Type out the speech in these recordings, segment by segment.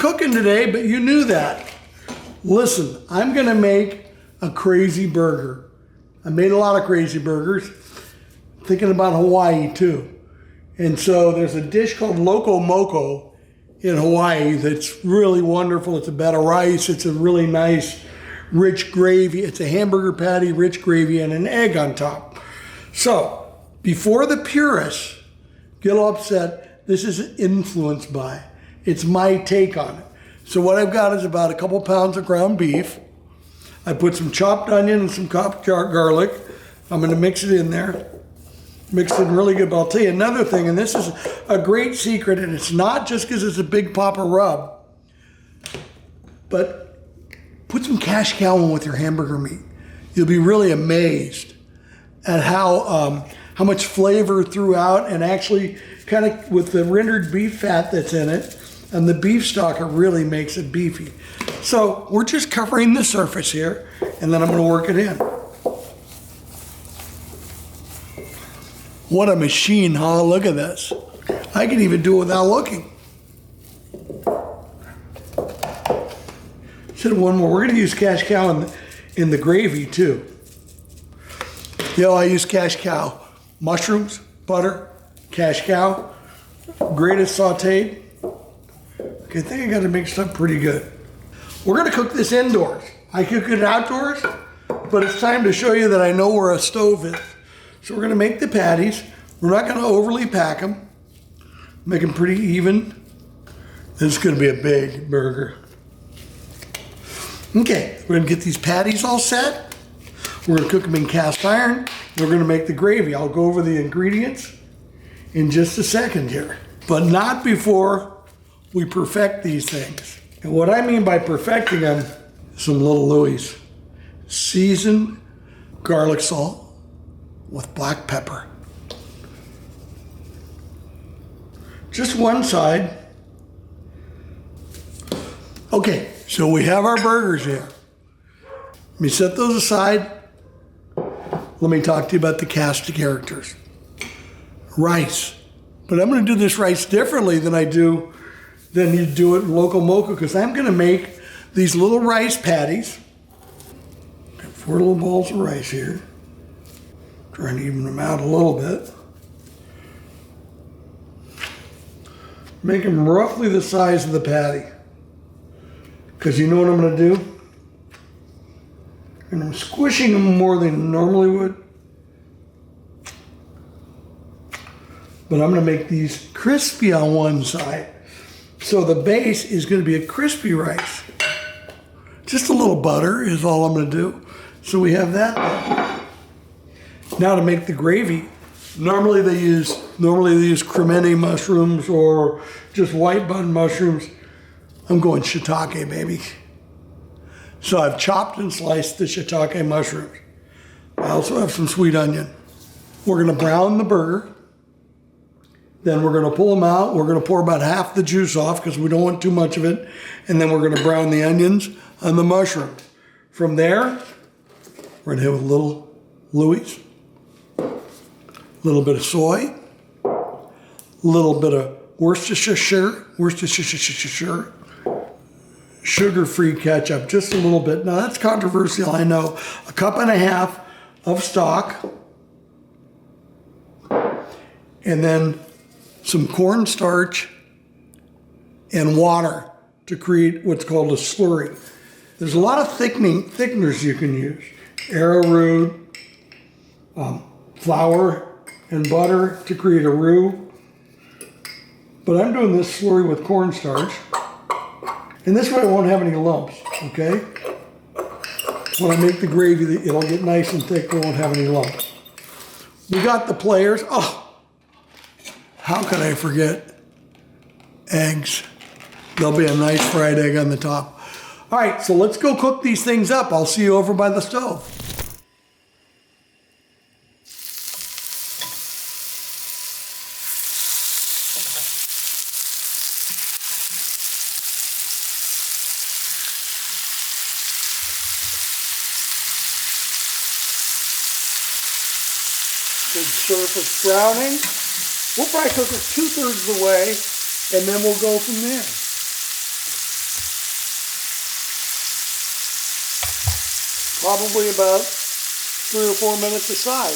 cooking today, but you knew that. Listen, I'm gonna make a crazy burger. I made a lot of crazy burgers, thinking about Hawaii too. And so there's a dish called Loco Moco in Hawaii that's really wonderful. It's a bed of rice. It's a really nice, rich gravy. It's a hamburger patty, rich gravy, and an egg on top. So before the purists get all upset, this is influenced by. It's my take on it. So what I've got is about a couple pounds of ground beef. I put some chopped onion and some chopped garlic. I'm gonna mix it in there. Mix it really good, but I'll tell you another thing, and this is a great secret, and it's not just because it's a big papa rub, but put some cash cow in with your hamburger meat. You'll be really amazed at how much flavor throughout, and actually kind of with the rendered beef fat that's in it, and the beef stock, it really makes it beefy. So we're just covering the surface here, and then I'm gonna work it in. What a machine, huh? Look at this. I can even do it without looking. Should have one more. We're gonna use cash cow in the gravy too. I use cash cow. Mushrooms, butter, cash cow, grated sauteed. Okay, I think I got it mixed up pretty good. We're gonna cook this indoors. I cook it outdoors, but it's time to show you that I know where a stove is. So we're gonna make the patties. We're not gonna overly pack them. Make them pretty even. This is gonna be a big burger. Okay, we're gonna get these patties all set. We're gonna cook them in cast iron. We're gonna make the gravy. I'll go over the ingredients in just a second here, but not before we perfect these things. And what I mean by perfecting them, some little Louis. Seasoned garlic salt with black pepper. Just one side. Okay, so we have our burgers here. Let me set those aside. Let me talk to you about the cast of characters. Rice. But I'm gonna do this rice differently than you do it in Loco Moco, because I'm gonna make these little rice patties. Got 4 little balls of rice here. Trying to even them out a little bit. Make them roughly the size of the patty. Because you know what I'm gonna do? And I'm squishing them more than I normally would. But I'm gonna make these crispy on one side. So the base is gonna be a crispy rice. Just a little butter is all I'm gonna do. So we have that there. Now to make the gravy, normally they use cremini mushrooms or just white button mushrooms. I'm going shiitake, baby. So I've chopped and sliced the shiitake mushrooms. I also have some sweet onion. We're gonna brown the burger. Then we're gonna pull them out. We're gonna pour about half the juice off because we don't want too much of it. And then we're gonna brown the onions and the mushrooms. From there, we're gonna hit with a little Louis. A little bit of soy, a little bit of Worcestershire, sugar-free ketchup, just a little bit. Now that's controversial, I know. A cup and a half of stock, and then some cornstarch and water to create what's called a slurry. There's a lot of thickeners you can use. Arrowroot, flour, and butter to create a roux. But I'm doing this slurry with cornstarch. And this way I won't have any lumps, okay? When I make the gravy, it'll get nice and thick, we won't have any lumps. We got the players. Oh, how could I forget eggs? There'll be a nice fried egg on the top. All right, so let's go cook these things up. I'll see you over by the stove. Good surface browning. We'll probably cook it 2/3 of the way, and then we'll go from there. probably about 3 or 4 minutes aside.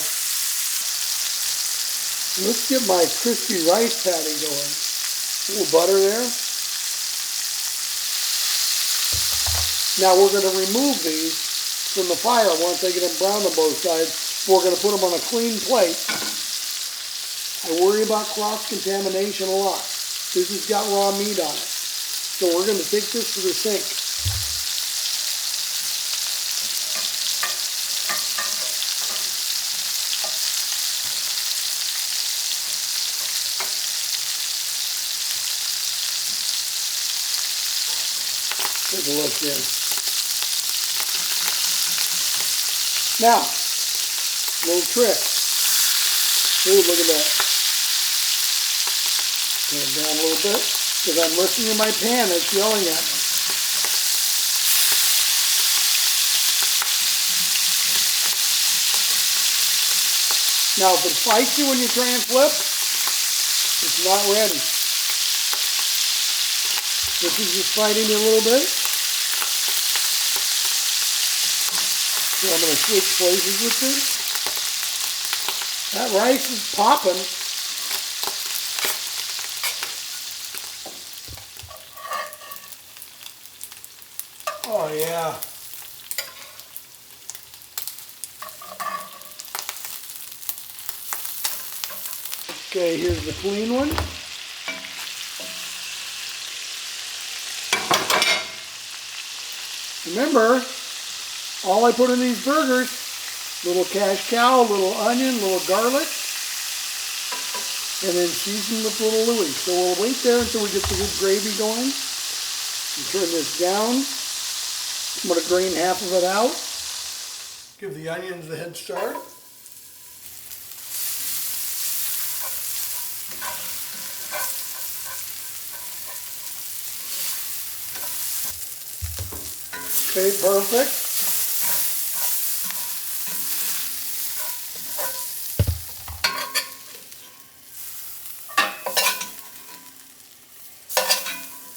Let's get my crispy rice patty going. A little butter there. Now we're going to remove these from the fire once I get them brown on both sides. We're going to put them on a clean plate. I worry about cross-contamination a lot. This has got raw meat on it. So we're going to take this to the sink. Take a look here. Now, little trick. Ooh, look at that. Turn it down a little bit, because I'm listening to my pan. It's yelling at me. Now, if it fights you when you try and flip, it's not ready. This is just fighting me a little bit. So I'm going to switch places with this. That rice is popping. Oh yeah. Okay, here's the clean one. Remember, all I put in these burgers, little cash cow, little onion, little garlic, and then season with little Louis. So we'll wait there until we get the good gravy going. And turn this down. I'm going to drain half of it out. Give the onions the head start. Okay, perfect.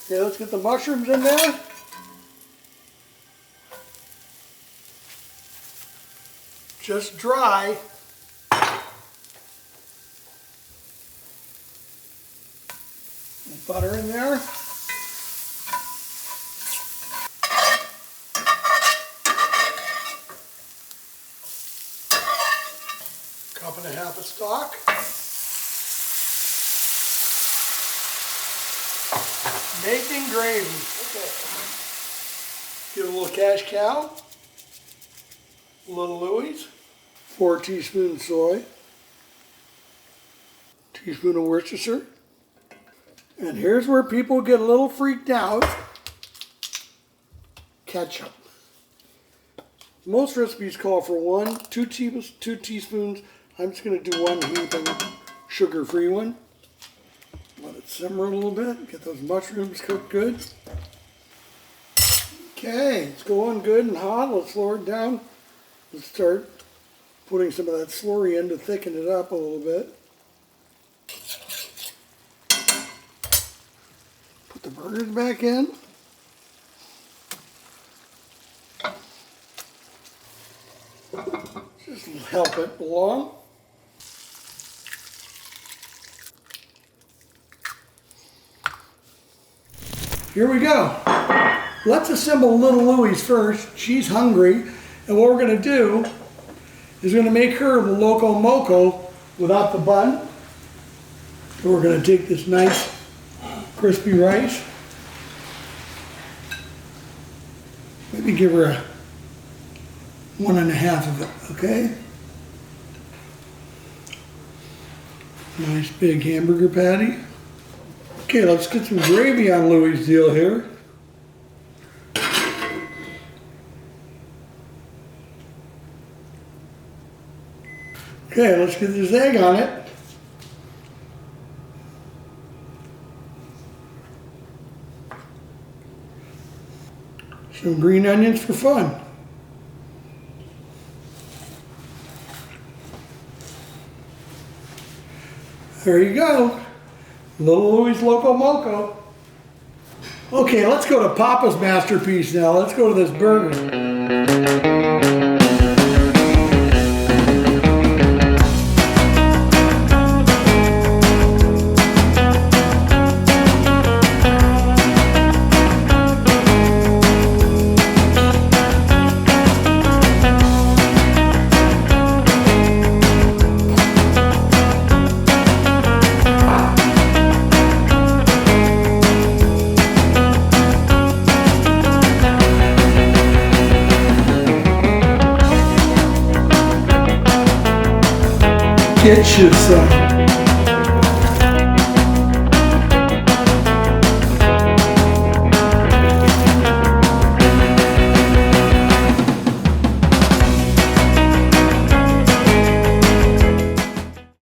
Okay, let's get the mushrooms in there. Just dry. Butter in there. Cup and a half of stock. Making gravy. Okay. Give it a little cash cow. A little Louis. 4 teaspoons soy. Teaspoon of Worcestershire. And here's where people get a little freaked out. Ketchup. Most recipes call for 2 teaspoons. I'm just going to do 1 heaping sugar-free one. Let it simmer a little bit. Get those mushrooms cooked good. Okay, it's going good and hot. Let's lower it down. Let's start putting some of that slurry in to thicken it up a little bit. Put the burgers back in. Just help it along. Here we go. Let's assemble little Louie's first. She's hungry. And what we're going to do is we're going to make her the Loco Moco without the bun. So we're going to take this nice crispy rice. Maybe give her a 1.5 of it, okay? Nice big hamburger patty. Okay, let's get some gravy on Louie's deal here. Okay, let's get this egg on it. Some green onions for fun. There you go. Little Louie's Loco Moco. Okay, let's go to Papa's masterpiece now. Let's go to this burger. get you some.